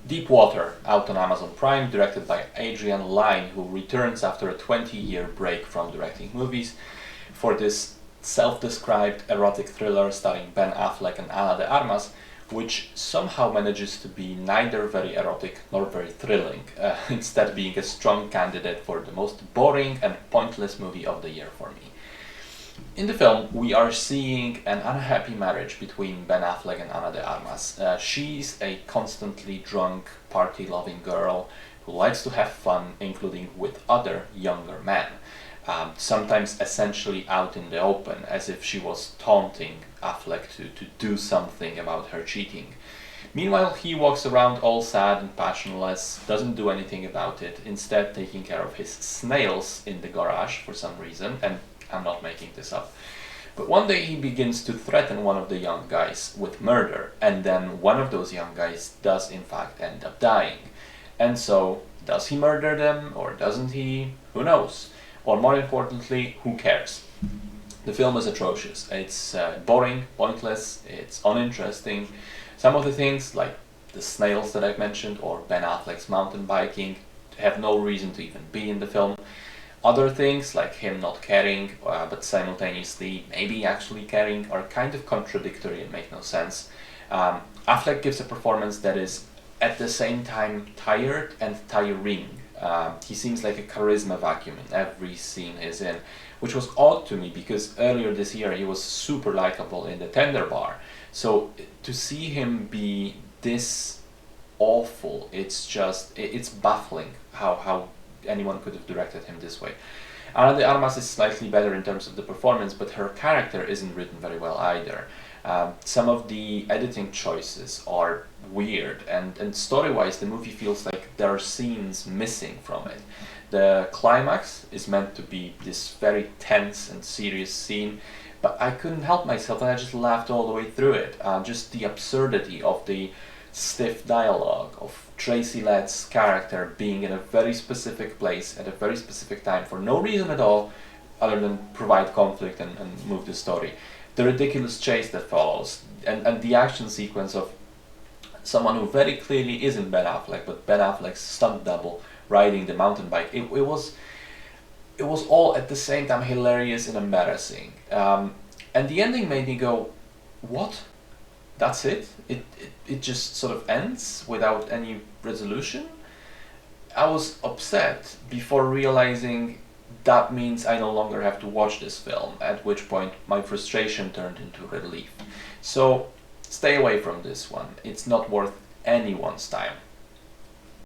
Deep Water, out on Amazon Prime, directed by Adrian Lyne, who returns after a 20-year break from directing movies for this self-described erotic thriller starring Ben Affleck and Ana de Armas, which somehow manages to be neither very erotic nor very thrilling, instead being a strong candidate for the most boring and pointless movie of the year for me. In the film, we are seeing an unhappy marriage between Ben Affleck and Ana de Armas. She's a constantly drunk, party-loving girl who likes to have fun, including with other younger men. Sometimes essentially out in the open, as if she was taunting Affleck to do something about her cheating. Meanwhile, he walks around all sad and passionless, doesn't do anything about it, instead taking care of his snails in the garage for some reason, and I'm not making this up. But one day he begins to threaten one of the young guys with murder, and then one of those young guys does in fact end up dying. And so, does he murder them, or doesn't he? Who knows? Or more importantly, who cares? The film is atrocious. It's boring, pointless, it's uninteresting. Some of the things, like the snails that I've mentioned, or Ben Affleck's mountain biking, have no reason to even be in the film. Other things, like him not caring, but simultaneously maybe actually caring, are kind of contradictory and make no sense. Affleck gives a performance that is at the same time tired and tiring. He seems like a charisma vacuum in every scene he's in, which was odd to me because earlier this year he was super likable in The Tender Bar. So to see him be this awful, it's baffling how anyone could have directed him this way. Ana de Armas is slightly better in terms of the performance, but her character isn't written very well either. Some of the editing choices are weird, and story-wise the movie feels like there are scenes missing from it. The climax is meant to be this very tense and serious scene, but I couldn't help myself and I just laughed all the way through it. Just the absurdity of the stiff dialogue, of Tracy Letts' character being in a very specific place at a very specific time for no reason at all other than provide conflict and move the story. The ridiculous chase that follows, and the action sequence of someone who very clearly isn't Ben Affleck, but Ben Affleck's stunt double riding the mountain bike. It was all at the same time hilarious and embarrassing. And the ending made me go, what? That's it? It just sort of ends without any resolution? I was upset before realizing that means I no longer have to watch this film, at which point my frustration turned into relief. So stay away from this one. It's not worth anyone's time.